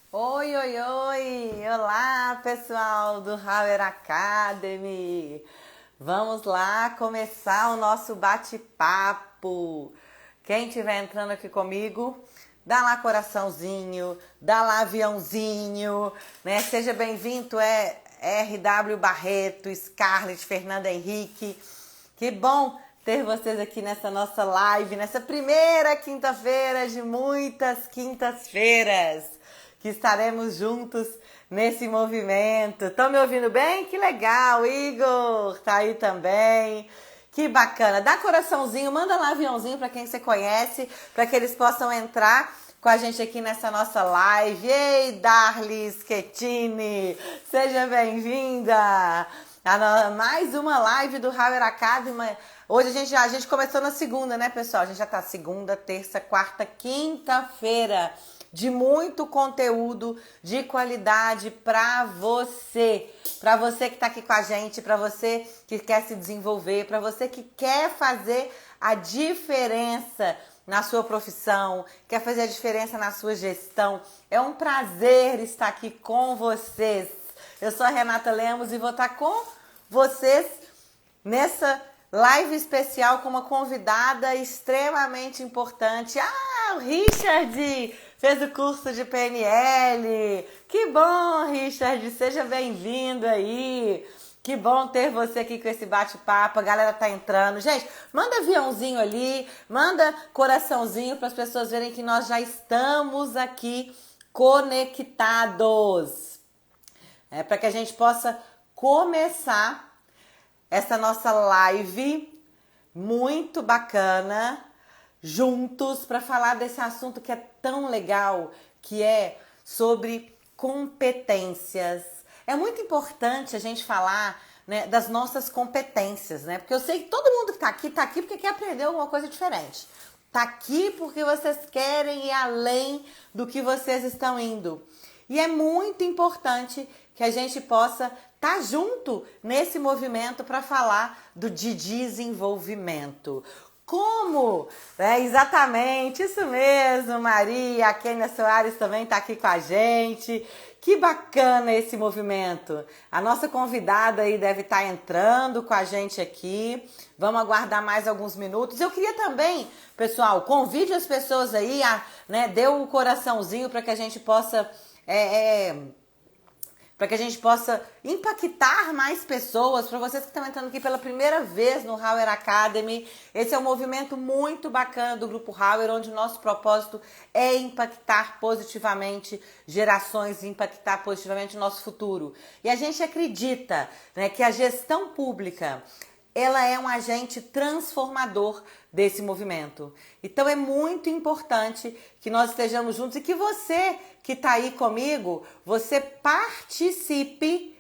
Oi, oi, oi! Olá, pessoal do Hauer Academy! Vamos lá começar o nosso bate-papo. Quem estiver entrando aqui comigo, dá lá coraçãozinho, dá lá aviãozinho, né? Seja bem-vindo, RW Barreto, Scarlett, Fernanda Henrique. Que bom ter vocês aqui nessa nossa live, nessa primeira quinta-feira de muitas quintas-feiras que estaremos juntos nesse movimento. Estão me ouvindo bem? Que legal! Igor tá aí também. Que bacana. Dá coraçãozinho, manda lá aviãozinho para quem você conhece, para que eles possam entrar com a gente aqui nessa nossa live. Ei, Darly Schettini, seja bem-vinda a mais uma live do Hauer Academy. Hoje a gente começou na segunda, né, pessoal? A gente já tá segunda, terça, quarta, quinta-feira de muito conteúdo de qualidade para você que tá aqui com a gente, para você que quer se desenvolver, para você que quer fazer a diferença na sua profissão, quer fazer a diferença na sua gestão. É um prazer estar aqui com vocês. Eu sou a Renata Lemos e vou estar com vocês nessa live especial com uma convidada extremamente importante. O Richard fez o curso de PNL. Que bom, Richard, seja bem-vindo aí. Que bom ter você aqui com esse bate-papo. A galera tá entrando. Gente, manda aviãozinho ali, manda coraçãozinho para as pessoas verem que nós já estamos aqui conectados. Para que a gente possa começar essa nossa live muito bacana juntos para falar desse assunto que é tão legal, que é sobre competências. É muito importante a gente falar, né, das nossas competências, né? Porque eu sei que todo mundo que tá aqui porque quer aprender alguma coisa diferente. Tá aqui porque vocês querem ir além do que vocês estão indo. E é muito importante que a gente possa estar junto nesse movimento para falar de desenvolvimento. Como? Exatamente, isso mesmo, Maria, a Kênia Soares também está aqui com a gente. Que bacana esse movimento. A nossa convidada aí deve estar entrando com a gente aqui. Vamos aguardar mais alguns minutos. Eu queria também, pessoal, convide as pessoas aí, dê o coraçãozinho para que a gente possa... para que a gente possa impactar mais pessoas. Para vocês que estão entrando aqui pela primeira vez no Hauer Academy, esse é um movimento muito bacana do Grupo Hauer, onde o nosso propósito é impactar positivamente gerações, impactar positivamente o nosso futuro. E a gente acredita, né, que a gestão pública, ela é um agente transformador desse movimento. Então é muito importante que nós estejamos juntos e que você que está aí comigo, você participe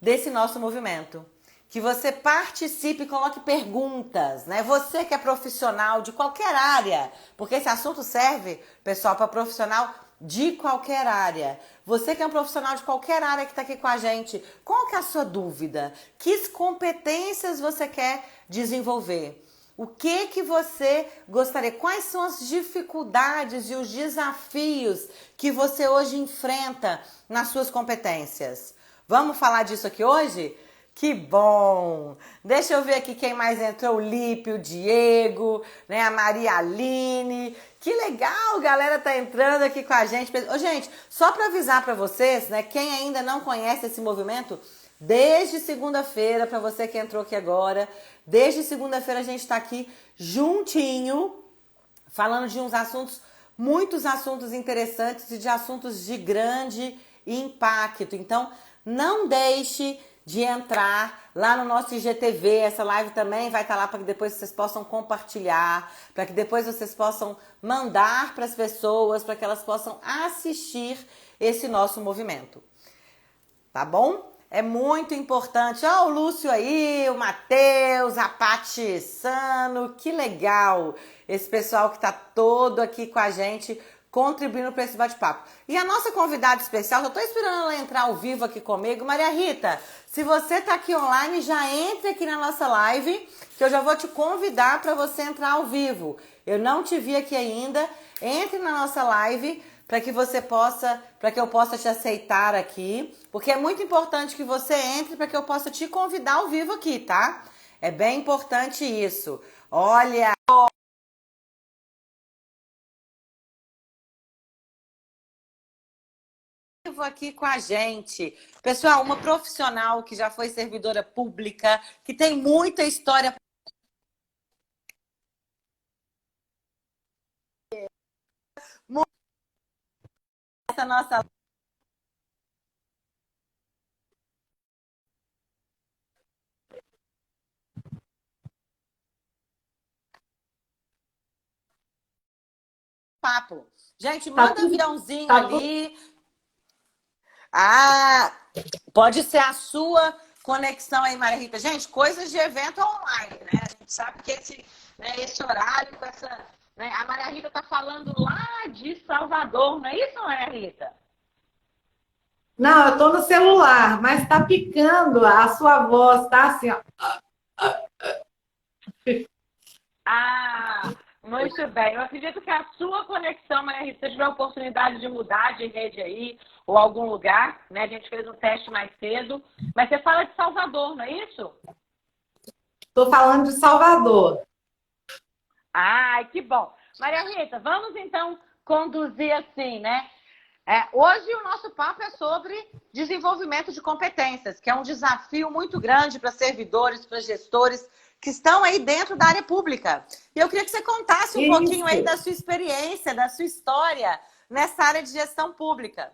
desse nosso movimento. Que você participe, coloque perguntas, né? Você que é profissional de qualquer área, porque esse assunto serve, pessoal, para profissional de qualquer área. Você que é um profissional de qualquer área que está aqui com a gente, qual que é a sua dúvida? Que competências você quer desenvolver? O que você gostaria? Quais são as dificuldades e os desafios que você hoje enfrenta nas suas competências? Vamos falar disso aqui hoje? Que bom! Deixa eu ver aqui quem mais entrou. O Lipe, o Diego, né? A Maria Aline. Que legal, galera tá entrando aqui com a gente. Gente, só para avisar para vocês, né? Quem ainda não conhece esse movimento, desde segunda-feira, para você que entrou aqui agora, desde segunda-feira a gente está aqui juntinho, falando de muitos assuntos interessantes e de assuntos de grande impacto. Então, não deixe de entrar lá no nosso IGTV, essa live também vai estar lá para que depois vocês possam compartilhar, para que depois vocês possam mandar para as pessoas, para que elas possam assistir esse nosso movimento. Tá bom? É muito importante. Ó, o Lúcio aí, o Matheus, a Paty Sano, que legal! Esse pessoal que tá todo aqui com a gente, contribuindo para esse bate-papo. E a nossa convidada especial, eu tô esperando ela entrar ao vivo aqui comigo. Maria Rita, se você tá aqui online, já entre aqui na nossa live, que eu já vou te convidar para você entrar ao vivo. Eu não te vi aqui ainda. Entre na nossa live para que eu possa te aceitar aqui, porque é muito importante que você entre para que eu possa te convidar ao vivo aqui, tá? É bem importante isso. Olha, vivo aqui com a gente. Pessoal, uma profissional que já foi servidora pública, que tem muita história. Essa nossa papo. Gente, Tá manda tudo, aviãozinho tá tudo. ali. Ah, pode ser a sua conexão aí, Maria Rita. Gente, coisas de evento online, né? A gente sabe que esse horário, né? A Maria Rita tá falando lá de Salvador, não é isso, Maria Rita? Não, eu tô no celular, mas tá picando a sua voz, tá assim, ó. Ah, muito bem. Eu acredito que a sua conexão, Maria Rita, se você tiver a oportunidade de mudar de rede aí, ou algum lugar, né? A gente fez um teste mais cedo. Mas você fala de Salvador, não é isso? Tô falando de Salvador. Ai, que bom. Maria Rita, vamos então conduzir assim, né? Hoje o nosso papo é sobre desenvolvimento de competências, que é um desafio muito grande para servidores, para gestores que estão aí dentro da área pública. E eu queria que você contasse um pouquinho aí Isso. da sua experiência, da sua história nessa área de gestão pública.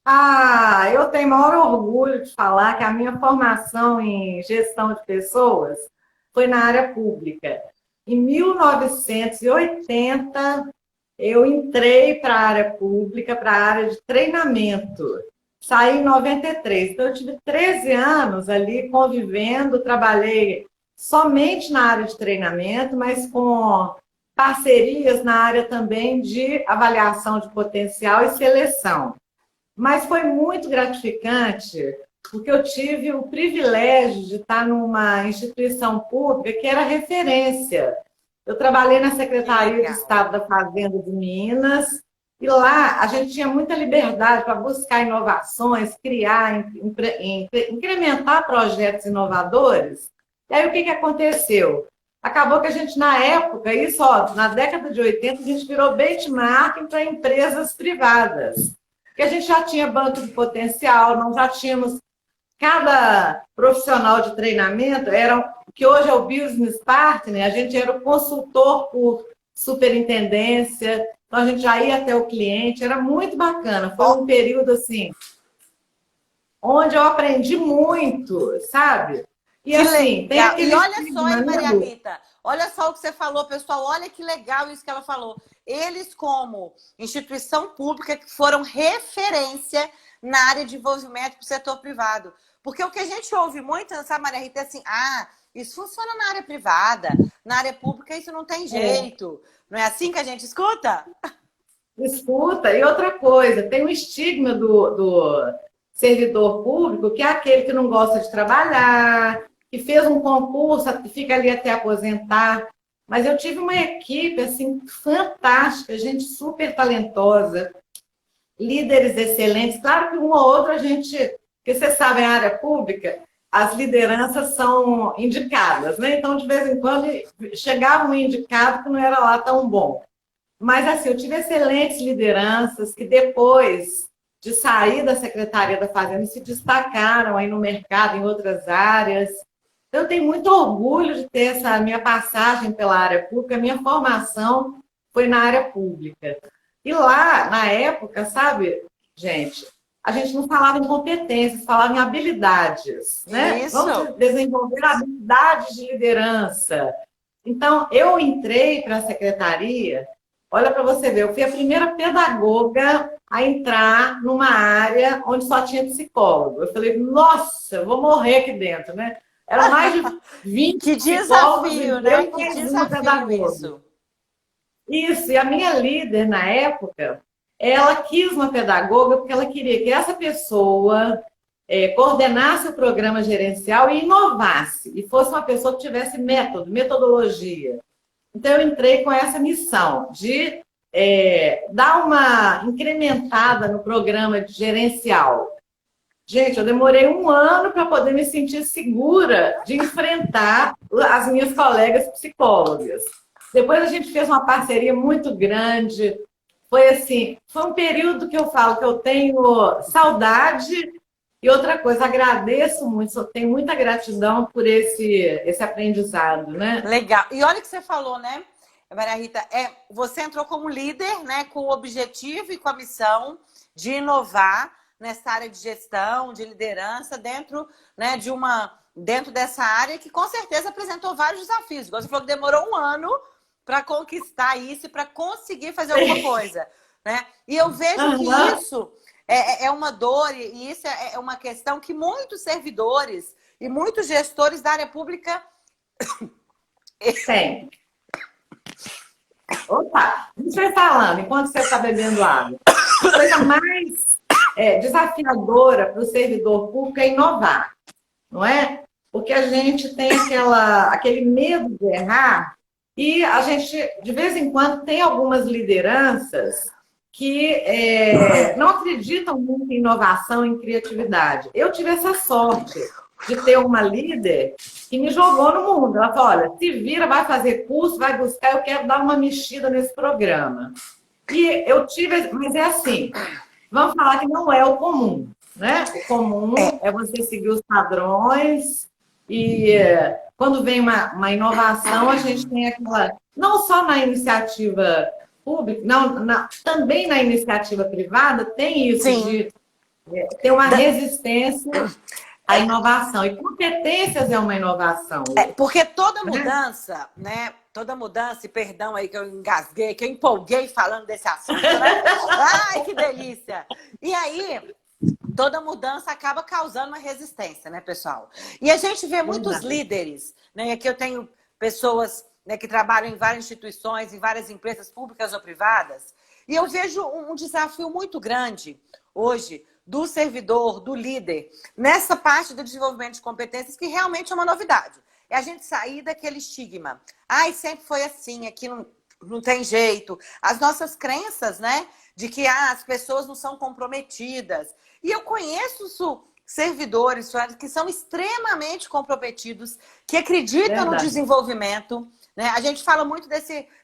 Ah, eu tenho maior orgulho de falar que a minha formação em gestão de pessoas foi na área pública. Em 1980, eu entrei para a área pública, para a área de treinamento. Saí em 93. Então, eu tive 13 anos ali convivendo, trabalhei somente na área de treinamento, mas com parcerias na área também de avaliação de potencial e seleção. Mas foi muito gratificante, porque eu tive o privilégio de estar numa instituição pública que era referência. Eu trabalhei na Que Secretaria de legal. Estado da Fazenda de Minas, e lá a gente tinha muita liberdade para buscar inovações, criar, incrementar projetos inovadores. E aí o que aconteceu? Acabou que a gente, na época, isso ó, na década de 80, a gente virou benchmarking para empresas privadas. Porque a gente já tinha banco de potencial, nós já tínhamos cada profissional de treinamento, era que hoje é o business partner, a gente era o consultor por superintendência, então a gente já ia até o cliente, era muito bacana. Foi um período assim, onde eu aprendi muito, sabe? E Que assim, tem legal. E aquele olha só estigma, aí, né, Maria Lu? Rita. Olha só o que você falou, pessoal. Olha que legal isso que ela falou. Eles, como instituição pública, que foram referência na área de envolvimento para o setor privado. Porque o que a gente ouve muito, sabe, Maria Rita, é assim, isso funciona na área privada, na área pública isso não tem É, jeito. Não é assim que a gente escuta? escuta. E outra coisa, tem o estigma do servidor público, que é aquele que não gosta de trabalhar, que fez um concurso, que fica ali até aposentar. Mas eu tive uma equipe assim fantástica, gente super talentosa, líderes excelentes. Claro que um ou outro a gente, porque você sabe, a área pública, as lideranças são indicadas, né? Então, de vez em quando, chegava um indicado que não era lá tão bom. Mas, assim, eu tive excelentes lideranças que depois de sair da Secretaria da Fazenda se destacaram aí no mercado, em outras áreas. Eu tenho muito orgulho de ter essa minha passagem pela área pública, minha formação foi na área pública. E lá, na época, sabe, gente, a gente não falava em competências, falava em habilidades, né? Vamos Isso. desenvolver habilidades de liderança. Então, eu entrei para a secretaria. Olha para você ver, eu fui a primeira pedagoga a entrar numa área onde só tinha psicólogo. Eu falei, nossa, eu vou morrer aqui dentro, né? Eram mais de 20 Que psicólogos desafio, e né? eu Que mais uma desafio pedagoga. isso. Isso, e a minha líder na época, ela quis uma pedagoga porque ela queria que essa pessoa coordenasse o programa gerencial e inovasse, e fosse uma pessoa que tivesse método, metodologia. Então, eu entrei com essa missão de dar uma incrementada no programa de gerencial. Gente, eu demorei um ano para poder me sentir segura de enfrentar as minhas colegas psicólogas. Depois a gente fez uma parceria muito grande. Foi assim, foi um período que eu falo que eu tenho saudade e outra coisa, agradeço muito, tenho muita gratidão por esse aprendizado, né? Legal. E olha o que você falou, né, Maria Rita? Você entrou como líder, né, com o objetivo e com a missão de inovar nessa área de gestão, de liderança, dentro, né, dentro dessa área que com certeza apresentou vários desafios. Igual você falou que demorou um ano para conquistar isso e para conseguir fazer alguma coisa, né? E eu vejo que isso é uma dor e isso é uma questão que muitos servidores e muitos gestores da área pública têm. Opa, a gente vai falando enquanto você está bebendo água. A coisa mais desafiadora para o servidor público é inovar, não é? Porque a gente tem aquele medo de errar e a gente, de vez em quando, tem algumas lideranças que não acreditam muito em inovação, em criatividade. Eu tive essa sorte de ter uma líder que me jogou no mundo. Ela falou, olha, se vira, vai fazer curso, vai buscar, eu quero dar uma mexida nesse programa. E eu tive, mas é assim, vamos falar que não é o comum, né? O comum é você seguir os padrões e quando vem uma inovação, a gente tem aquela... Não só na iniciativa pública, também na iniciativa privada tem isso. Sim. De ter uma resistência à inovação. E competências é uma inovação. Porque toda mudança, né? Toda mudança, e perdão aí que eu engasguei, que eu empolguei falando desse assunto, né? Ai, que delícia! E aí, toda mudança acaba causando uma resistência, né, pessoal? E a gente vê muitos líderes, né? E aqui eu tenho pessoas, né, que trabalham em várias instituições, em várias empresas públicas ou privadas, e eu vejo um desafio muito grande hoje do servidor, do líder, nessa parte do desenvolvimento de competências que realmente é uma novidade. É a gente sair daquele estigma. Ai, sempre foi assim, aqui não tem jeito. As nossas crenças, né? De que as pessoas não são comprometidas. E eu conheço servidores que são extremamente comprometidos, que acreditam no desenvolvimento. Né? A gente fala muito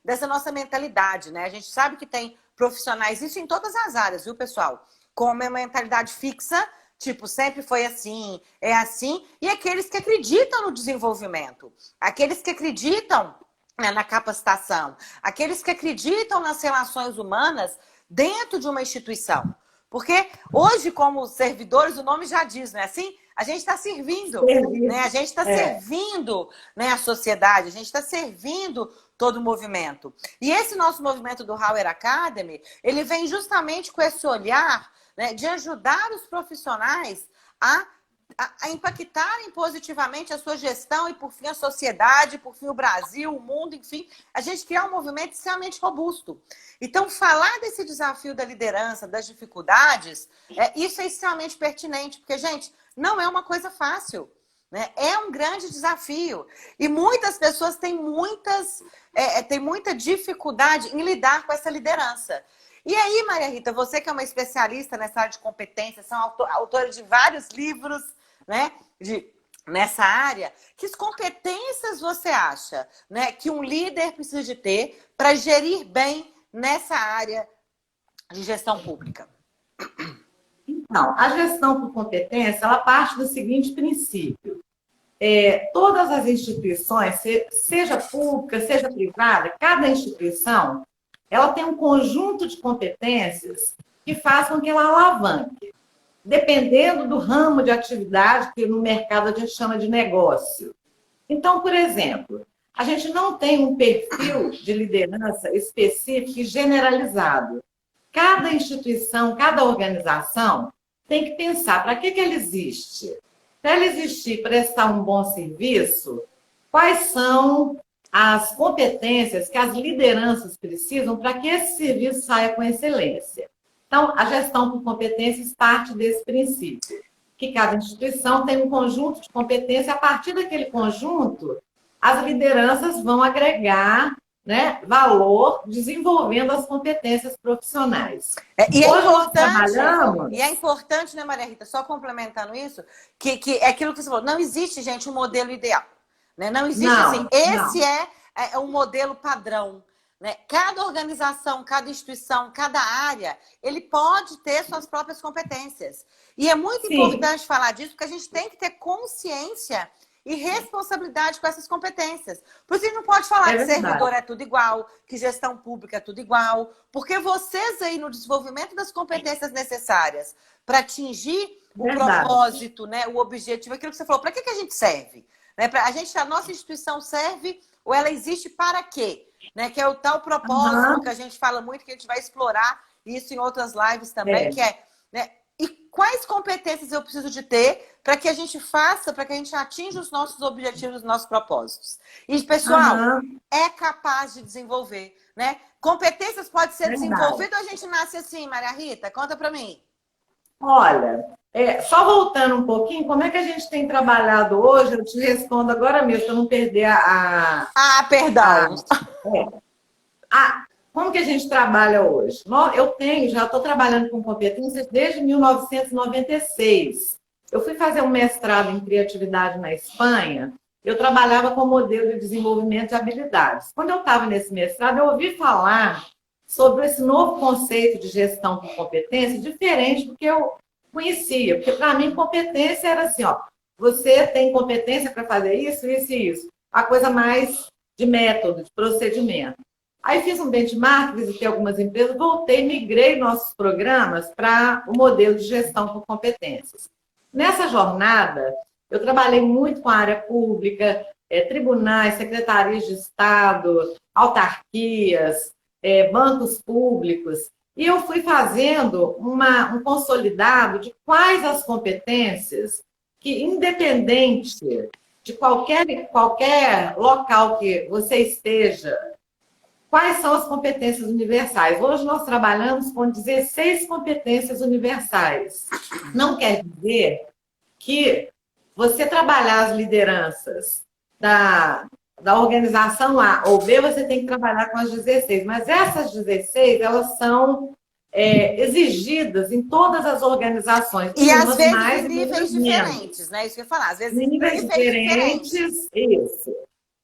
dessa nossa mentalidade, né? A gente sabe que tem profissionais, isso em todas as áreas, viu, pessoal? Com uma mentalidade fixa, tipo, sempre foi assim, é assim, e aqueles que acreditam no desenvolvimento, aqueles que acreditam, né, na capacitação, aqueles que acreditam nas relações humanas dentro de uma instituição. Porque hoje, como servidores, o nome já diz, não é assim? A gente está servindo, né? A gente está servindo, né, a sociedade, a gente está servindo todo o movimento. E esse nosso movimento do Hauer Academy, ele vem justamente com esse olhar, né, de ajudar os profissionais a impactarem positivamente a sua gestão e, por fim, a sociedade, por fim, o Brasil, o mundo, enfim, a gente criar um movimento extremamente robusto. Então, falar desse desafio da liderança, das dificuldades, isso é extremamente pertinente, porque, gente, não é uma coisa fácil, né? É um grande desafio. E muitas pessoas têm muita dificuldade em lidar com essa liderança. E aí, Maria Rita, você que é uma especialista nessa área de competências, são autora de vários livros, né, nessa área, que competências você acha, né, que um líder precisa de ter para gerir bem nessa área de gestão pública? Então, a gestão por competência, ela parte do seguinte princípio. Todas as instituições, seja pública, seja privada, cada instituição, ela tem um conjunto de competências que faz com que ela alavanque, dependendo do ramo de atividade que no mercado a gente chama de negócio. Então, por exemplo, a gente não tem um perfil de liderança específico e generalizado. Cada instituição, cada organização tem que pensar para que ela existe. Para ela existir, prestar um bom serviço, quais são as competências que as lideranças precisam para que esse serviço saia com excelência. Então, a gestão por competências parte desse princípio, que cada instituição tem um conjunto de competências, a partir daquele conjunto, as lideranças vão agregar né, valor desenvolvendo as competências profissionais. E é Hoje nós importante, trabalhamos... né, Maria Rita, só complementando isso, que é aquilo que você falou, não existe, gente, um modelo ideal. Né? Não existe assim, Não, esse não. é um modelo padrão. Né? Cada organização, cada instituição, cada área, ele pode ter suas próprias competências. E é muito Sim, importante falar disso, porque a gente tem que ter consciência e responsabilidade com essas competências. Por isso a gente não pode falar é que verdade. servidor é tudo igual, que gestão pública é tudo igual, porque vocês aí no desenvolvimento das competências necessárias para atingir o Verdade. propósito, né, o objetivo, aquilo que você falou, para que a gente serve? Né? A nossa instituição serve ou ela existe para quê? Né? Que é o tal propósito que Aham, a gente fala muito, que a gente vai explorar isso em outras lives também, é. que é, né, e quais competências eu preciso de ter para que a gente faça, para que a gente atinja os nossos objetivos, os nossos propósitos. E, pessoal, Aham, é capaz de desenvolver, né? Competências pode ser verdade. desenvolvido ou a gente nasce assim, Maria Rita? Conta para mim. Olha, só voltando um pouquinho, como é que a gente tem trabalhado hoje? Eu te respondo agora mesmo, para não perder Ah, a, perdão. é, como que a gente trabalha hoje? Já estou trabalhando com competências desde 1996. Eu fui fazer um mestrado em criatividade na Espanha, eu trabalhava com modelo de desenvolvimento de habilidades. Quando eu estava nesse mestrado, eu ouvi falar sobre esse novo conceito de gestão por competência, diferente do que eu conhecia, porque para mim competência era assim, ó, você tem competência para fazer isso, isso e isso. A coisa mais de método, de procedimento. Aí fiz um benchmark, visitei algumas empresas, voltei, migrei nossos programas para o modelo de gestão por competências. Nessa jornada, eu trabalhei muito com a área pública, tribunais, secretarias de Estado, autarquias, bancos públicos, e eu fui fazendo um consolidado de quais as competências que, independente de qualquer local que você esteja, quais são as competências universais? Hoje nós trabalhamos com 16 competências universais. Não quer dizer que você trabalhar as lideranças da organização A ou B, você tem que trabalhar com as 16. Mas essas 16, elas são exigidas em todas as organizações, E às umas vezes em mais e níveis outras menos. diferentes, né? Isso que eu ia falar. Às vezes em Níveis níveis diferentes. diferentes, isso.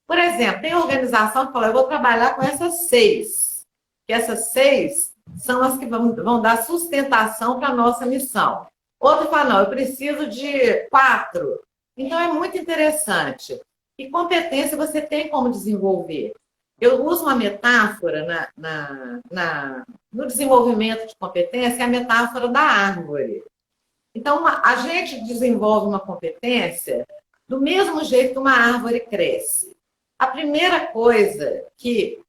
Por exemplo, tem organização que fala, eu vou trabalhar com essas 6, que essas 6 são as que vão dar sustentação para a nossa missão. Outro fala, não, eu preciso de 4. Então, é muito interessante. E competência você tem como desenvolver. Eu uso uma metáfora no desenvolvimento de competência, é a metáfora da árvore. Então, a gente desenvolve uma competência do mesmo jeito que uma árvore cresce. A primeira coisa que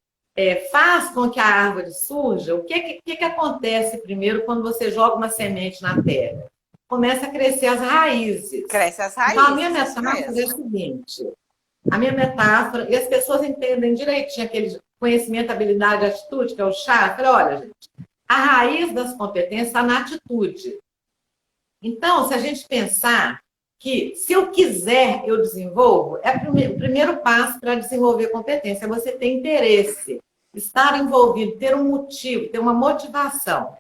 faz com que a árvore surja, o que acontece primeiro quando você joga uma semente na terra? Começa a crescer as raízes. Cresce as Então, a minha raízes, isso metáfora é a mesmo. seguinte: a minha metáfora, e as pessoas entendem direitinho aquele conhecimento, habilidade, atitude, que é o chá. Eu falei, olha, gente, a raiz das competências está na atitude. Então, se a gente pensar que se eu quiser, eu desenvolvo, o primeiro passo para desenvolver competência, é você ter interesse, estar envolvido, ter um motivo, ter uma motivação.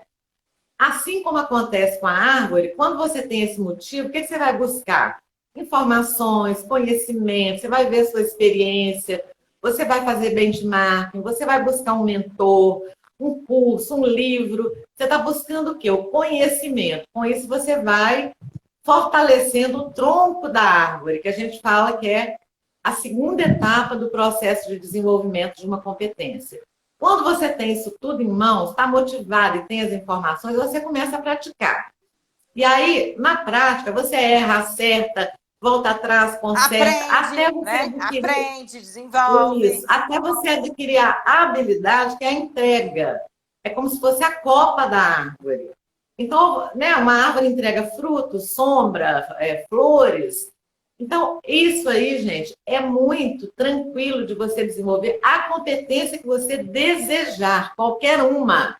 Assim como acontece com a árvore, quando você tem esse motivo, o que você vai buscar? Informações, conhecimento, você vai ver sua experiência, você vai fazer benchmarking, você vai buscar um mentor, um curso, um livro. Você está buscando o quê? O conhecimento. Com isso, você vai fortalecendo o tronco da árvore, que a gente fala que é a segunda etapa do processo de desenvolvimento de uma competência. Quando você tem isso tudo em mãos, está motivado e tem as informações, você começa a praticar. E aí, na prática, você erra, acerta, volta atrás, conserta, Aprende, até você né? adquirir Aprende, desenvolve. isso, até você adquirir a habilidade que é a entrega. É como se fosse a copa da árvore. Então, né, uma árvore entrega frutos, sombra, flores. Então, isso aí, gente, é muito tranquilo de você desenvolver a competência que você desejar, qualquer uma.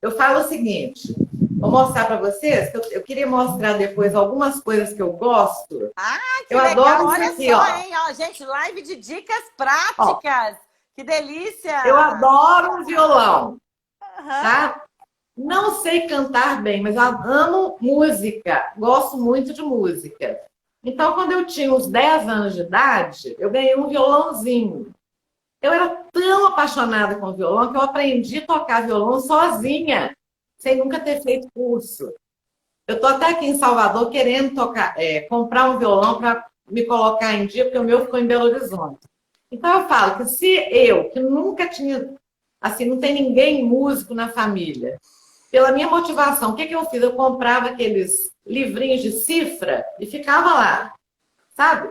Eu falo o seguinte, vou mostrar para vocês, que eu queria mostrar depois algumas coisas que eu gosto. Ah, que Eu legal. adoro isso Olha aqui, só, ó. hein? Ó, gente, live de dicas Ó, práticas. Que delícia! Eu adoro um violão, Aham. tá? Não sei cantar bem, mas eu amo música. Gosto muito de música. Então, quando eu tinha uns 10 anos de idade, eu ganhei um violãozinho. Eu era tão apaixonada com violão que eu aprendi a tocar violão sozinha, sem nunca ter feito curso. Eu estou até aqui em Salvador querendo tocar, comprar um violão para me colocar em dia, porque o meu ficou em Belo Horizonte. Então eu falo que se eu, que nunca tinha, assim, não tem ninguém músico na família, pela minha motivação, o que que eu fiz? Eu comprava aqueles livrinhos de cifra e ficava lá, sabe?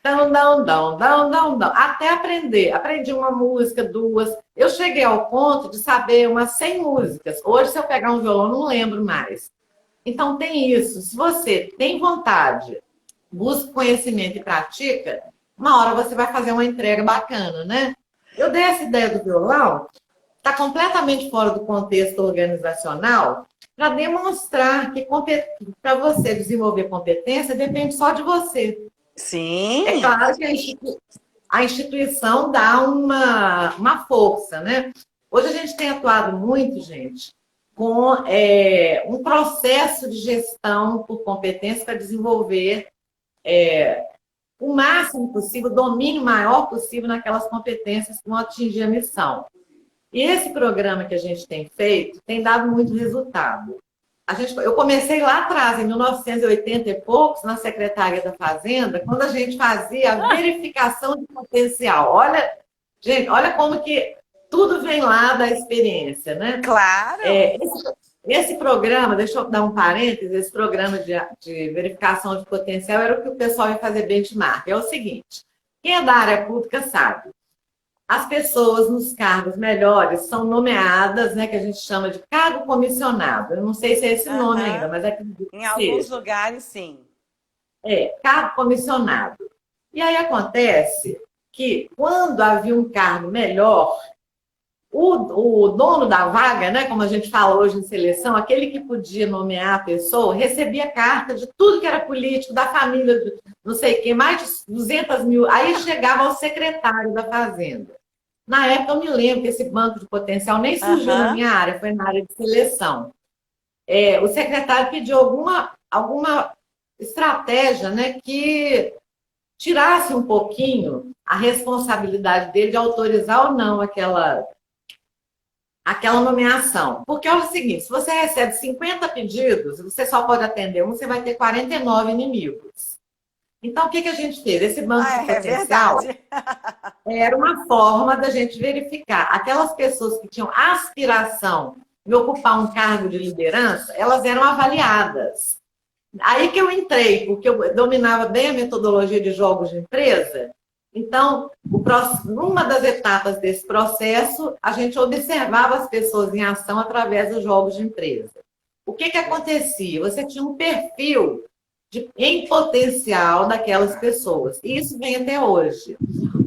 Dão, dão, dão, dão, dão, dão, até aprender. Aprendi uma música, duas. Eu cheguei ao ponto de saber umas 100 músicas. Hoje, se eu pegar um violão, não lembro mais. Então, tem isso. Se você tem vontade, busca conhecimento e pratica, uma hora você vai fazer uma entrega bacana, né? Eu dei essa ideia do violão, está completamente fora do contexto organizacional, para demonstrar que para você desenvolver competência depende só de você. É Sim. claro que a instituição dá uma força, né? Hoje a gente tem atuado muito, gente, com um processo de gestão por competência para desenvolver o máximo possível, o domínio maior possível naquelas competências que vão atingir a missão. E esse programa que a gente tem feito tem dado muito resultado. Eu comecei lá atrás, em 1980 e poucos, na Secretaria da Fazenda, quando a gente fazia a verificação de potencial. Olha, gente, olha como que tudo vem lá da experiência, né? Claro. Esse programa, deixa eu dar um parênteses, esse programa de verificação de potencial era o que o pessoal ia fazer benchmark. É o seguinte, quem é da área pública sabe, as pessoas nos cargos melhores são nomeadas, né, que a gente chama de cargo comissionado. Eu não sei se é esse nome ainda, Aham. mas acredito Em que alguns seja. lugares, sim. Cargo comissionado. E aí acontece que, quando havia um cargo melhor, o dono da vaga, né, como a gente fala hoje em seleção, aquele que podia nomear a pessoa, recebia carta de tudo que era político, da família, de não sei quem, mais de 200 mil. Aí chegava ao secretário da Fazenda. Na época, eu me lembro que esse banco de potencial nem surgiu na Aham. minha área, foi na área de seleção. O secretário pediu alguma estratégia, né, que tirasse um pouquinho a responsabilidade dele de autorizar ou não aquela nomeação. Porque é o seguinte, se você recebe 50 pedidos, você só pode atender um, você vai ter 49 inimigos. Então, o que a gente fez? Esse banco Ah, de é potencial verdade. era uma forma da gente verificar. Aquelas pessoas que tinham aspiração de ocupar um cargo de liderança, elas eram avaliadas. Aí que eu entrei, porque eu dominava bem a metodologia de jogos de empresa. Então, numa das etapas desse processo, a gente observava as pessoas em ação através dos jogos de empresa. O que acontecia? Você tinha um perfil em potencial daquelas pessoas. E isso vem até hoje.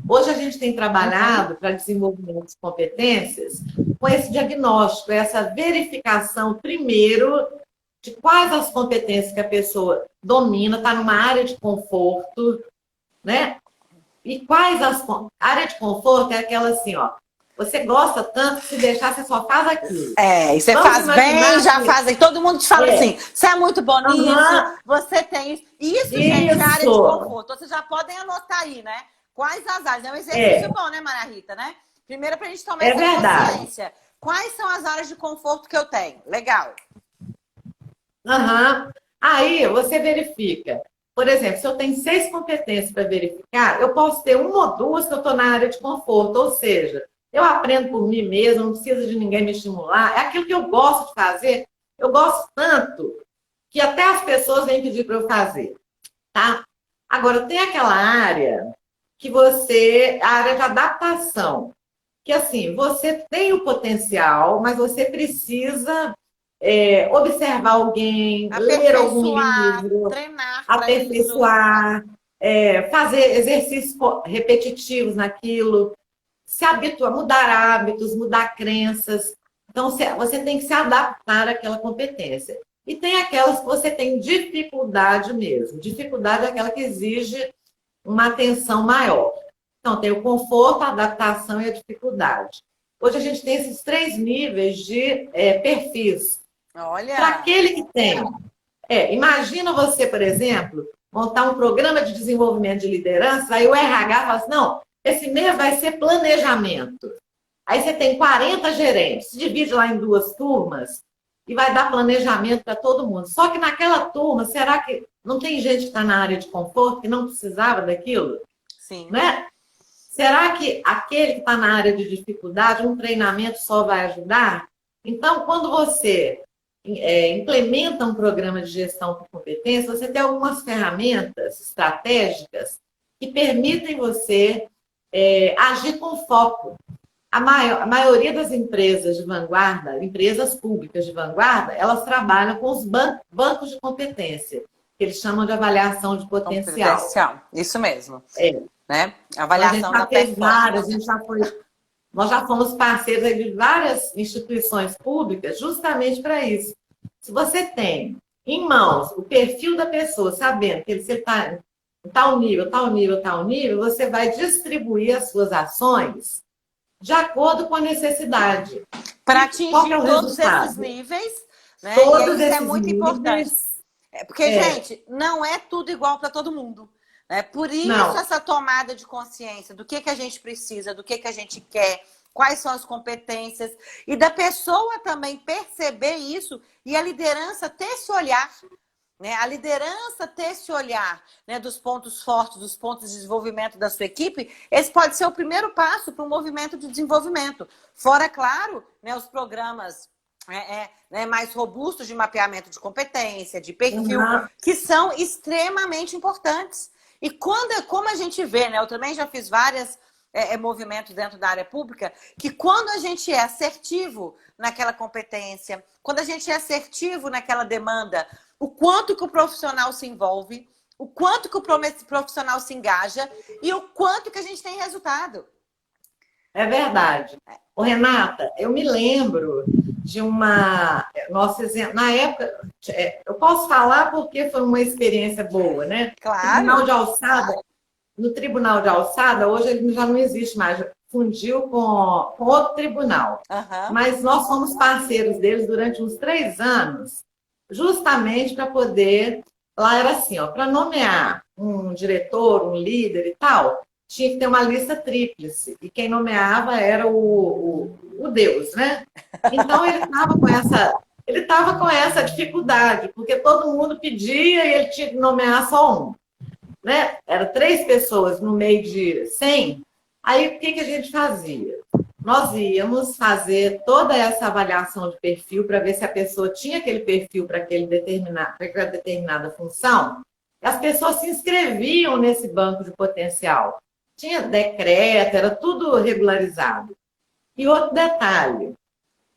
Hoje a gente tem Uhum. trabalhado para desenvolvimento de competências com esse diagnóstico, essa verificação, primeiro, de quais as competências que a pessoa domina, está numa área de conforto, né? E quais as... A área de conforto é aquela assim, ó, você gosta tanto que se deixar, você só faz aquilo. E você Vamos faz bem, imaginar já que... faz. E todo mundo te fala assim: você é muito bom nisso, Aham, você tem isso. Isso, gente, é área de isso! conforto. Vocês já podem anotar aí, né? Quais as áreas? É um exercício É, bom, né, Maria Rita, né? Primeiro, pra gente tomar é essa verdade. consciência. Quais são as áreas de conforto que eu tenho? Legal. Aham. Aí você verifica. Por exemplo, se eu tenho 6 competências para verificar, eu posso ter uma ou duas que eu estou na área de conforto. Ou seja, eu aprendo por mim mesmo, não preciso de ninguém me estimular. É aquilo que eu gosto de fazer. Eu gosto tanto que até as pessoas vêm pedir para eu fazer. Tá? Agora, tem aquela área que a área de adaptação, que assim, você tem o potencial, mas você precisa observar alguém, ler algum Aperfeiçoar, livro, treinar para isso. aperfeiçoar, fazer exercícios repetitivos naquilo, se habituar, mudar hábitos, mudar crenças. Então, você tem que se adaptar àquela competência. E tem aquelas que você tem dificuldade mesmo. Dificuldade é aquela que exige uma atenção maior. Então, tem o conforto, a adaptação e a dificuldade. Hoje a gente tem esses 3 níveis de perfis. Para Olha! aquele que tem. Imagina você, por exemplo, montar um programa de desenvolvimento de liderança, aí o RH fala assim, não, esse mês vai ser planejamento. Aí você tem 40 gerentes, se divide lá em 2 turmas e vai dar planejamento para todo mundo. Só que naquela turma, será que não tem gente que está na área de conforto que não precisava daquilo? Sim. Né? Será que aquele que está na área de dificuldade, um treinamento só vai ajudar? Então, quando você implementa um programa de gestão por competência, você tem algumas ferramentas estratégicas que permitem você agir com foco. A maioria das empresas de vanguarda, empresas públicas de vanguarda, elas trabalham com os bancos de competência, que eles chamam de avaliação de potencial. Isso mesmo. Né? Avaliação da performance. Nós já fomos parceiros de várias instituições públicas justamente para isso. Se você tem em mãos o perfil da pessoa, sabendo que você está em tal nível, tal nível, tal nível, você vai distribuir as suas ações de acordo com a necessidade. Para atingir todos esses níveis, né? Todos e isso esses é muito níveis, importante. Porque, gente, não é tudo igual para todo mundo. Né? Por isso, essa tomada de consciência do que a gente precisa, do que a gente quer, quais são as competências, e da pessoa também perceber isso e a liderança ter esse olhar. Né? A liderança ter esse olhar, né, dos pontos fortes, dos pontos de desenvolvimento da sua equipe, esse pode ser o primeiro passo para um movimento de desenvolvimento. Fora, claro, né, os programas né, mais robustos de mapeamento de competência, de perfil, que são extremamente importantes. E como a gente vê, né, eu também já fiz vários movimentos dentro da área pública, que quando a gente é assertivo naquela competência, quando a gente é assertivo naquela demanda, o quanto que o profissional se envolve, o quanto que o profissional se engaja e o quanto que a gente tem resultado. É verdade. Ô, Renata, eu me lembro de nosso exemplo, na época, eu posso falar porque foi uma experiência boa, né? Claro. No Tribunal de Alçada, hoje ele já não existe mais, fundiu com outro tribunal. Mas nós fomos parceiros deles durante uns 3 anos, justamente para poder... Lá era assim, para nomear um diretor, um líder e tal, tinha que ter uma lista tríplice. E quem nomeava era o Deus, né? Então ele estava com essa dificuldade, porque todo mundo pedia e ele tinha que nomear só um. Né? Era 3 pessoas no meio de 100. Aí, o que a gente fazia? Nós íamos fazer toda essa avaliação de perfil para ver se a pessoa tinha aquele perfil para aquela determinada função. As pessoas se inscreviam nesse banco de potencial. Tinha decreto, era tudo regularizado. E outro detalhe,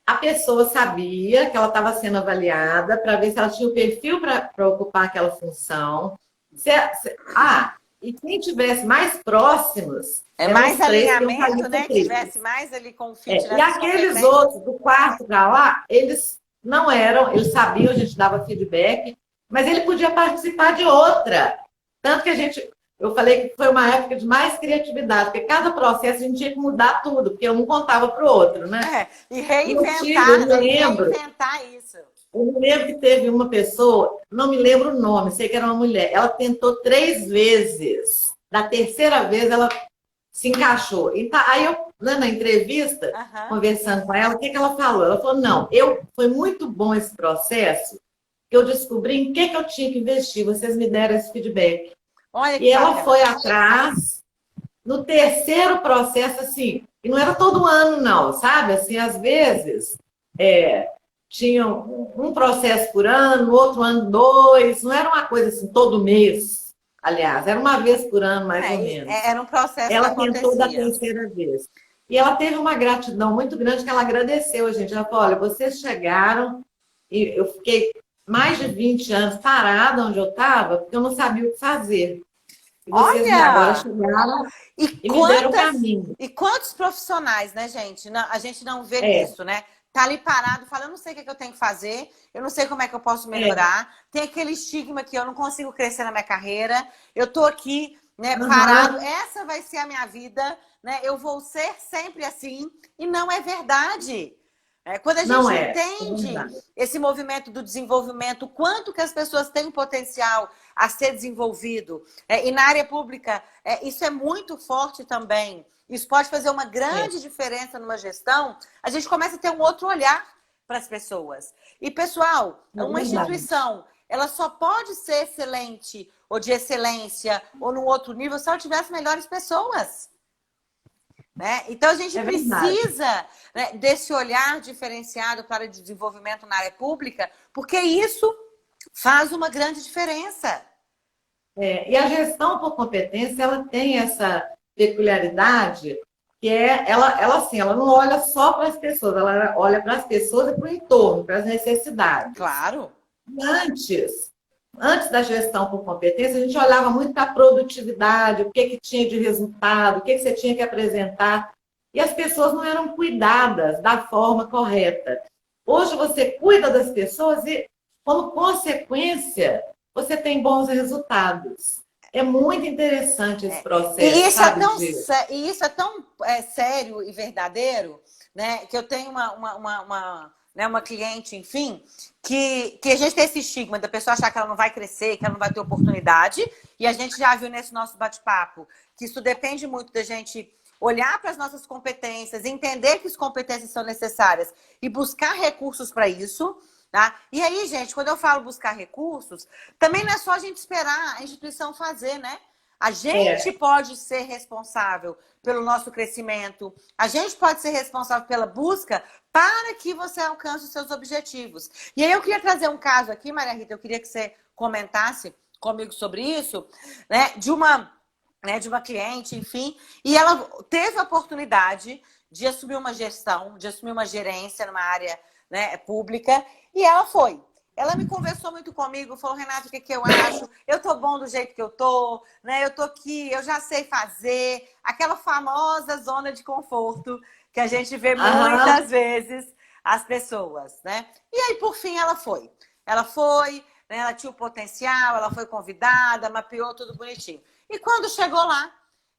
a pessoa sabia que ela estava sendo avaliada para ver se ela tinha o perfil para ocupar aquela função. E quem tivesse mais próximos... mais alinhamento, né? Que tivesse mais ali com o fit. E aqueles outros do quarto para lá, eles não eram, eles sabiam, a gente dava feedback, mas ele podia participar de outra. Tanto que eu falei que foi uma época de mais criatividade, porque cada processo a gente tinha que mudar tudo, porque um contava para o outro, né? E reinventar isso. Eu me lembro que teve uma pessoa, não me lembro o nome, sei que era uma mulher, ela tentou 3 vezes. Da terceira vez, ela se encaixou. Então, aí eu, na entrevista, conversando com ela, o que ela falou? Ela falou, não, foi muito bom esse processo, que eu descobri em que eu tinha que investir, vocês me deram esse feedback. E ela foi atrás, no terceiro processo, assim, e não era todo ano, não, sabe? Assim, às vezes, tinha um processo por ano, outro ano 2, não era uma coisa assim, todo mês. Aliás, era uma vez por ano, mais ou menos. Era um processo ela tentou da terceira vez. E ela teve uma gratidão muito grande que ela agradeceu a gente. Ela falou, olha, vocês chegaram e eu fiquei mais de 20 anos parada onde eu estava, porque eu não sabia o que fazer. E vocês agora chegaram e me deram o caminho. E quantos profissionais, né, gente? A gente não vê isso, né? Tá ali parado, fala, eu não sei o que eu tenho que fazer, eu não sei como é que eu posso melhorar. Tem aquele estigma que eu não consigo crescer na minha carreira, eu tô aqui né, parado, essa vai ser a minha vida, né, eu vou ser sempre assim, e não é verdade. Quando a gente entende esse movimento do desenvolvimento, o quanto que as pessoas têm potencial a ser desenvolvido, e na área pública isso é muito forte também, isso pode fazer uma grande diferença numa gestão, a gente começa a ter um outro olhar para as pessoas. E, pessoal, uma instituição, ela só pode ser excelente, ou de excelência, ou num outro nível, se ela tivesse melhores pessoas. Né? Então, a gente precisa, né, desse olhar diferenciado para o desenvolvimento na área pública, porque isso faz uma grande diferença. E a gestão por competência, ela tem essa peculiaridade, que ela não olha só para as pessoas, ela olha para as pessoas e para o entorno, para as necessidades. Claro. Antes da gestão por competência, a gente olhava muito para a produtividade, o que tinha de resultado, o que você tinha que apresentar. E as pessoas não eram cuidadas da forma correta. Hoje você cuida das pessoas e, como consequência, você tem bons resultados. É muito interessante esse processo. E isso é tão sério e verdadeiro, né, que eu tenho uma cliente, enfim, que a gente tem esse estigma da pessoa achar que ela não vai crescer, que ela não vai ter oportunidade. E a gente já viu nesse nosso bate-papo que isso depende muito da gente olhar para as nossas competências, entender que as competências são necessárias e buscar recursos para isso. Tá? E aí, gente, quando eu falo buscar recursos, também não é só a gente esperar a instituição fazer, né? A gente pode ser responsável pelo nosso crescimento, a gente pode ser responsável pela busca para que você alcance os seus objetivos. E aí eu queria trazer um caso aqui, Maria Rita, eu queria que você comentasse comigo sobre isso, né, de uma cliente, enfim, e ela teve a oportunidade de assumir uma gestão, de assumir uma gerência numa área, né, pública, e ela foi. Ela me conversou muito comigo, falou, Renata, o que eu acho? Eu tô bom do jeito que eu tô, né? Eu tô aqui, eu já sei fazer. Aquela famosa zona de conforto que a gente vê muitas vezes as pessoas, né? E aí, por fim, ela foi. Ela foi, né? Ela tinha o potencial, ela foi convidada, mapeou tudo bonitinho. E quando chegou lá,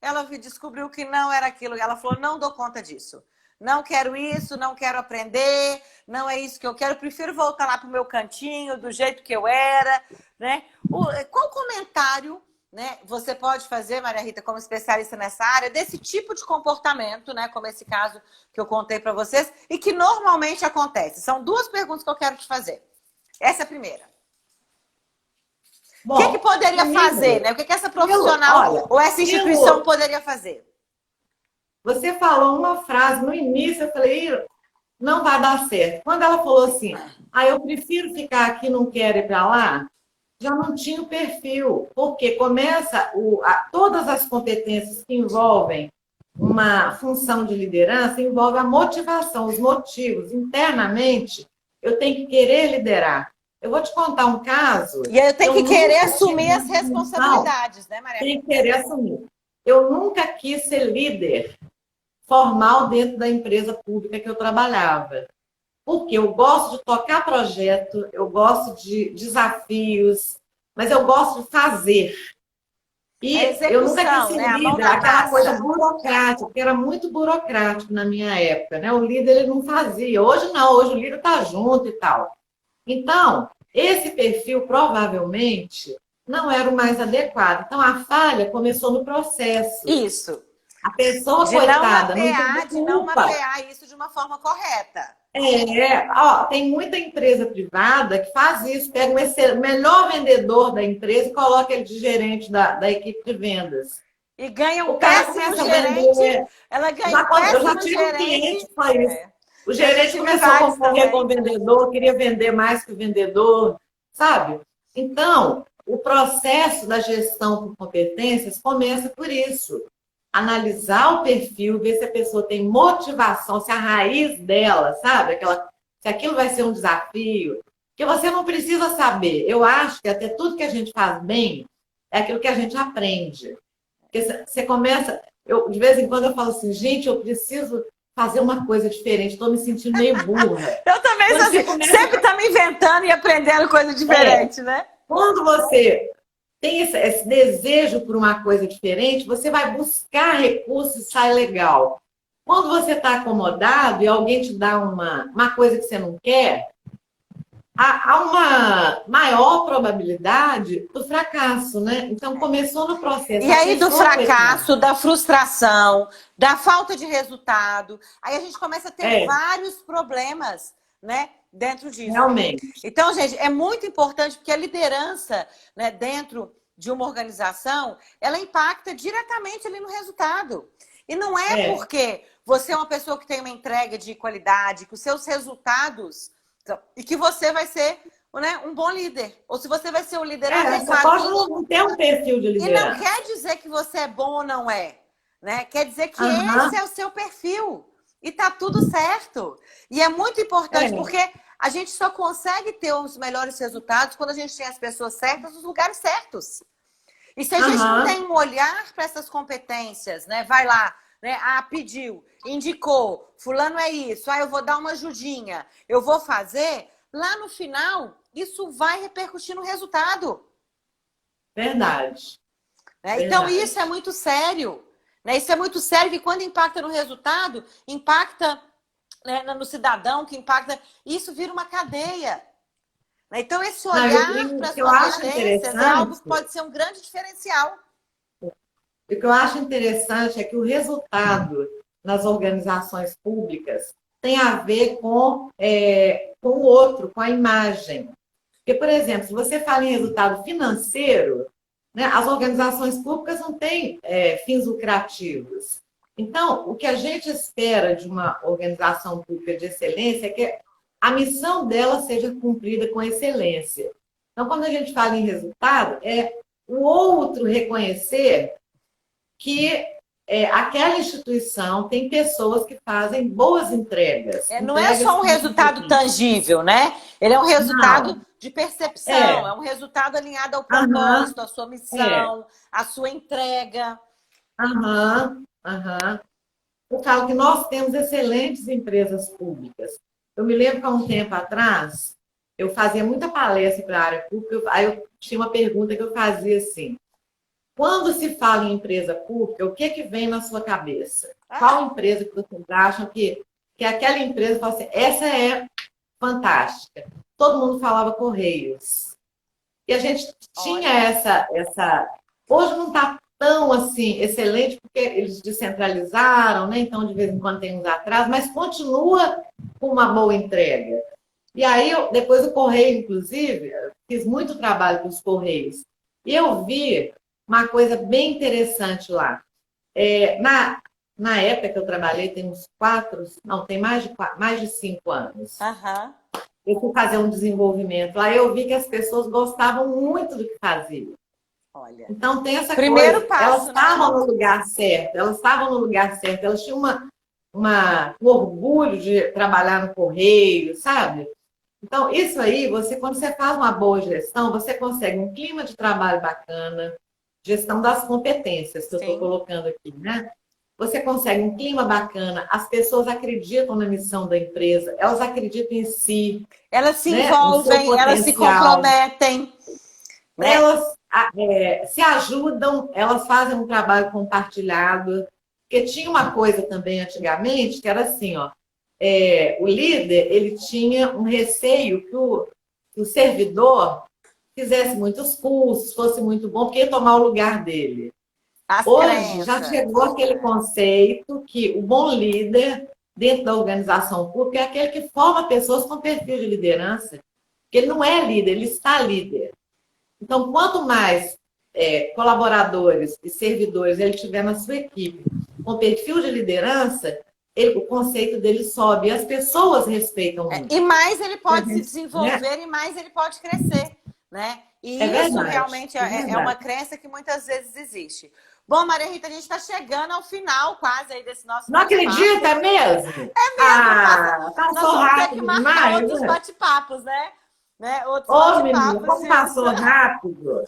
ela descobriu que não era aquilo. Ela falou, não dou conta disso. Não quero isso, não quero aprender, não é isso que eu quero, prefiro voltar lá para o meu cantinho, do jeito que eu era, né? Qual comentário, né, você pode fazer, Maria Rita, como especialista nessa área, desse tipo de comportamento, né, como esse caso que eu contei para vocês, e que normalmente acontece? São duas perguntas que eu quero te fazer. Essa é a primeira. Bom, o que poderia fazer, né? O que essa profissional ou essa instituição poderia fazer? Você falou uma frase no início, eu falei, não vai dar certo. Quando ela falou assim, eu prefiro ficar aqui, não quero ir para lá, já não tinha o perfil, porque começa todas as competências que envolvem uma função de liderança, envolve a motivação, os motivos. Internamente, eu tenho que querer liderar. Eu vou te contar um caso... E eu tenho que querer assumir as responsabilidades, né, Maria? Tem que querer assumir. Eu nunca quis ser líder formal dentro da empresa pública que eu trabalhava. Porque eu gosto de tocar projeto, eu gosto de desafios, mas eu gosto de fazer. E eu nunca quis ser líder, aquela coisa burocrática, porque era muito burocrático na minha época, né? O líder ele não fazia. Hoje não, hoje o líder está junto e tal. Então, esse perfil provavelmente não era o mais adequado. Então, a falha começou no processo. Isso. A pessoa, coitada, não mapear isso de uma forma correta. Tem muita empresa privada que faz isso, pega o melhor vendedor da empresa e coloca ele de gerente da equipe de vendas. E ganha um péssimo gerente. Ela ganha um péssimo gerente. Eu já tive um cliente que faz isso. O gerente começou a concorrer com o vendedor, queria vender mais que o vendedor, sabe? Então, o processo da gestão por competências começa por isso. Analisar o perfil, ver se a pessoa tem motivação, se a raiz dela, sabe? Se aquilo vai ser um desafio. Que você não precisa saber. Eu acho que até tudo que a gente faz bem é aquilo que a gente aprende. Porque você começa... de vez em quando eu falo assim, gente, eu preciso fazer uma coisa diferente, estou me sentindo meio burra. Eu também sou assim, sempre está me inventando e aprendendo coisa diferente, né? Quando você tem esse desejo por uma coisa diferente, você vai buscar recursos e sai legal. Quando você está acomodado e alguém te dá uma coisa que você não quer, há uma maior probabilidade do fracasso, né? Então, começou no processo. E aí, do fracasso, da frustração, da falta de resultado, aí a gente começa a ter vários problemas, né, dentro disso. Realmente. Então, gente, é muito importante porque a liderança, né, dentro de uma organização, ela impacta diretamente ali no resultado. E não é porque você é uma pessoa que tem uma entrega de qualidade, que os seus resultados, e que você vai ser, né, um bom líder. Ou se você vai ser um líder adequado. Você pode não ter um perfil de liderança. E não quer dizer que você é bom ou não é, né? Quer dizer que esse é o seu perfil. E tá tudo certo. E é muito importante porque a gente só consegue ter os melhores resultados quando a gente tem as pessoas certas nos lugares certos. E se a gente não tem um olhar para essas competências, né? Vai lá, né? Ah, pediu, indicou, fulano é isso, eu vou dar uma ajudinha, eu vou fazer. Lá no final, isso vai repercutir no resultado. Verdade. Né? Então, isso é muito sério. Né? Isso é muito sério que quando impacta no resultado, impacta, né, no cidadão, que impacta... Isso vira uma cadeia. Né? Então, esse olhar para as competências é algo que pode ser um grande diferencial. O que eu acho interessante é que o resultado nas organizações públicas tem a ver com o outro, com a imagem. Porque, por exemplo, se você fala em resultado financeiro, né, as organizações públicas não têm fins lucrativos. Então, o que a gente espera de uma organização pública de excelência é que a missão dela seja cumprida com excelência. Então, quando a gente fala em resultado, é o outro reconhecer que aquela instituição tem pessoas que fazem boas entregas. Não é só um resultado tangível, né? Ele é um resultado de percepção, é um resultado alinhado ao propósito, à sua missão, à sua entrega. Eu falo que nós temos excelentes empresas públicas. Eu me lembro que há um tempo atrás, eu fazia muita palestra para a área pública, aí eu tinha uma pergunta que eu fazia assim: quando se fala em empresa pública, o que vem na sua cabeça? Qual empresa que vocês acham que aquela empresa fala assim, essa é fantástica? Todo mundo falava Correios. E a gente tinha essa... Hoje não está tão assim excelente, porque eles descentralizaram, né? Então, de vez em quando tem uns atrasos, mas continua com uma boa entrega. E aí, depois o Correio, inclusive, fiz muito trabalho com os Correios. E eu vi uma coisa bem interessante lá. Na época que eu trabalhei, tem uns tem mais de 5 anos. Eu fui fazer um desenvolvimento lá, eu vi que as pessoas gostavam muito do que faziam. Olha, então tem essa primeiro coisa, passo, elas estavam no lugar certo, elas tinham um orgulho de trabalhar no Correio, sabe? Então, isso aí, quando você faz uma boa gestão, você consegue um clima de trabalho bacana, gestão das competências que eu estou colocando aqui, né? Você consegue um clima bacana, as pessoas acreditam na missão da empresa, elas acreditam em si. Elas se envolvem, elas se comprometem. Né? Elas se ajudam, elas fazem um trabalho compartilhado. Porque tinha uma coisa também antigamente, que era assim, ó, o líder, ele tinha um receio que o servidor fizesse muitos cursos, fosse muito bom, porque ia tomar o lugar dele. Hoje já chegou aquele conceito que o bom líder dentro da organização pública é aquele que forma pessoas com perfil de liderança. Porque ele não é líder, ele está líder. Então, quanto mais colaboradores e servidores ele tiver na sua equipe com perfil de liderança, o conceito dele sobe e as pessoas respeitam muito. E mais ele pode se desenvolver, e mais ele pode crescer, né? E isso realmente é uma crença que muitas vezes existe. Bom, Maria Rita, a gente está chegando ao final quase aí desse nosso Não acredita mesmo? Mesmo. Passou rápido demais. Outros bate-papos, né? Menino, como passou rápido.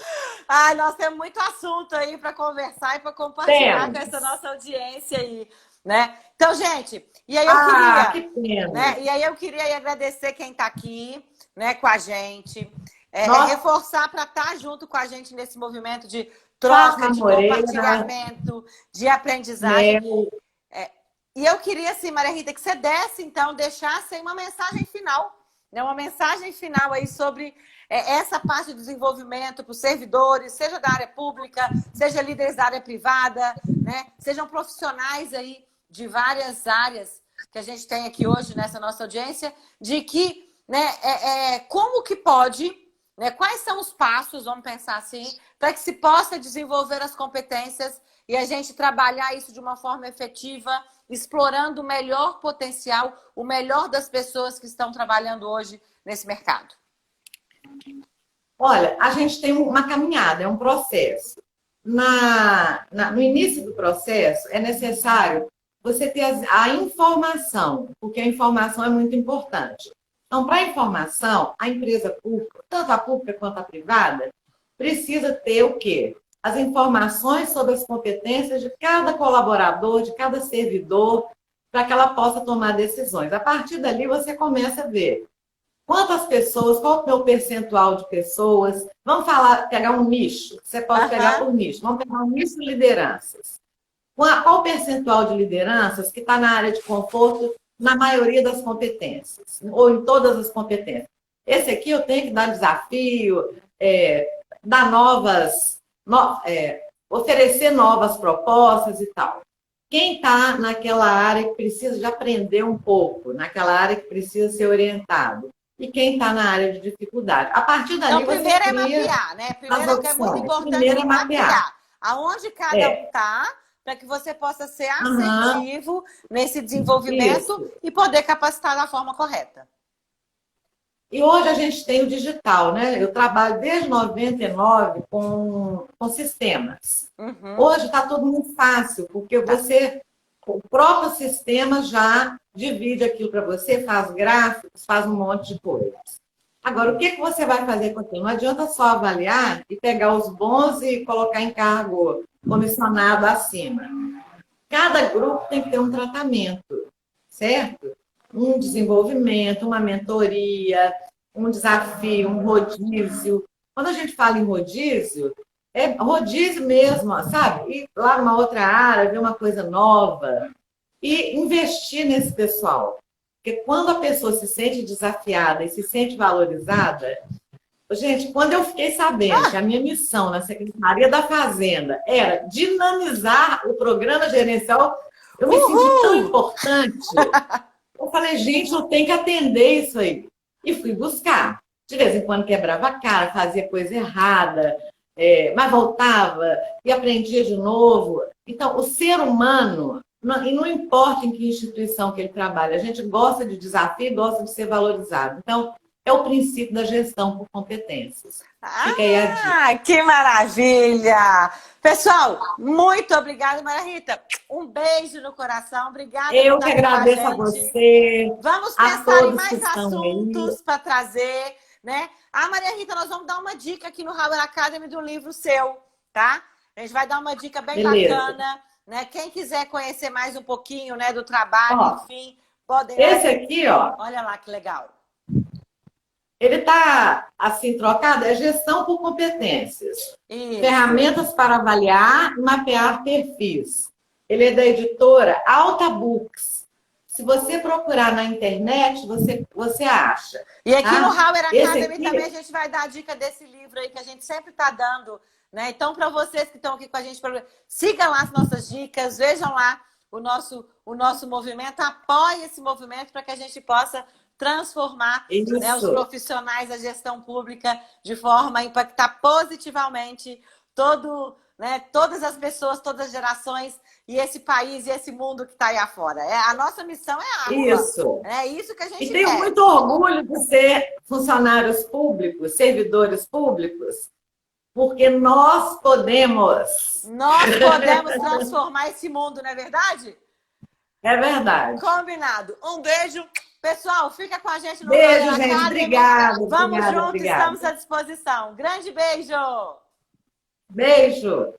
Nós temos muito assunto aí para conversar e para compartilhar com essa nossa audiência aí, né? Então, gente, e aí eu queria, né? E aí eu queria agradecer quem está aqui, né, com a gente. Nossa, reforçar para estar junto com a gente nesse movimento de troca, Fátima de Moreira, compartilhamento, de aprendizagem. Mel. E eu queria, assim, Maria Rita, que você desse, então, deixasse aí uma mensagem final, né? Uma mensagem final aí sobre essa parte do desenvolvimento para os servidores, seja da área pública, seja líderes da área privada, né? Sejam profissionais aí de várias áreas que a gente tem aqui hoje nessa nossa audiência, de que, né, como que pode, né, quais são os passos, vamos pensar assim, para que se possa desenvolver as competências e a gente trabalhar isso de uma forma efetiva, explorando o melhor potencial, o melhor das pessoas que estão trabalhando hoje nesse mercado. Olha, a gente tem uma caminhada, é um processo. No início do processo, é necessário você ter a informação, porque a informação é muito importante. Então, para a informação, a empresa pública, tanto a pública quanto a privada, precisa ter o quê? As informações sobre as competências de cada colaborador, de cada servidor, para que ela possa tomar decisões. A partir dali, você começa a ver quantas pessoas, qual é o percentual de pessoas. Vamos pegar um nicho, você pode pegar por nicho. Vamos pegar um nicho de lideranças. Qual o percentual de lideranças que está na área de conforto na maioria das competências, ou em todas as competências? Esse aqui eu tenho que dar desafio, dar oferecer novas propostas e tal. Quem está naquela área que precisa de aprender um pouco, naquela área que precisa ser orientado, e quem está na área de dificuldade. A partir dali, então, primeiro é mapear, né? Primeiro é muito importante mapear aonde cada um está, para que você possa ser assertivo nesse desenvolvimento e poder capacitar da forma correta. E hoje a gente tem o digital, né? Eu trabalho desde 99 com sistemas. Hoje está tudo muito fácil, porque o próprio sistema já divide aquilo para você, faz gráficos, faz um monte de coisas. Agora, o que você vai fazer com aquilo? Não adianta só avaliar e pegar os bons e colocar em cargo comissionado acima. Cada grupo tem que ter um tratamento, certo? Um desenvolvimento, uma mentoria, um desafio, um rodízio. Quando a gente fala em rodízio, é rodízio mesmo, sabe? Ir lá numa outra área, ver uma coisa nova e investir nesse pessoal. Porque quando a pessoa se sente desafiada e se sente valorizada... Gente, quando eu fiquei sabendo que a minha missão na Secretaria da Fazenda era dinamizar o programa gerencial, eu me senti tão importante. Eu falei, gente, eu tenho que atender isso aí. E fui buscar. De vez em quando quebrava a cara, fazia coisa errada, mas voltava e aprendia de novo. Então, o ser humano, e não importa em que instituição que ele trabalha, a gente gosta de desafio e gosta de ser valorizado. Então, é o princípio da gestão por competências. Fica aí a dica. Que maravilha! Pessoal, muito obrigada, Maria Rita. Um beijo no coração. Obrigada Eu que agradeço a você. Vamos pensar em mais assuntos para trazer, né? Maria Rita, nós vamos dar uma dica aqui no Howard Academy de um livro seu, tá? A gente vai dar uma dica bem bacana, né? Quem quiser conhecer mais um pouquinho, né, do trabalho, enfim, podem... Esse aqui, ó. Olha lá que legal. Ele está, assim, trocado, é gestão por competências. Isso. Ferramentas para avaliar e mapear perfis. Ele é da editora Alta Books. Se você procurar na internet, você acha. E aqui no Howard Academy também a gente vai dar a dica desse livro aí que a gente sempre está dando, né? Então, para vocês que estão aqui com a gente, sigam lá as nossas dicas, vejam lá o nosso movimento, apoie esse movimento para que a gente possa transformar, né, os profissionais da gestão pública de forma a impactar positivamente todas as pessoas, todas as gerações e esse país e esse mundo que está aí afora. A nossa missão é a água. Isso. É isso que a gente quer. E tenho muito orgulho de ser funcionários públicos, servidores públicos, porque nós podemos. Nós podemos transformar esse mundo, não é verdade? É verdade. Combinado. Um beijo. Pessoal, fica com a gente no Beijo, gente. Academy. Obrigada. Vamos juntos, estamos à disposição. Grande beijo. Beijo.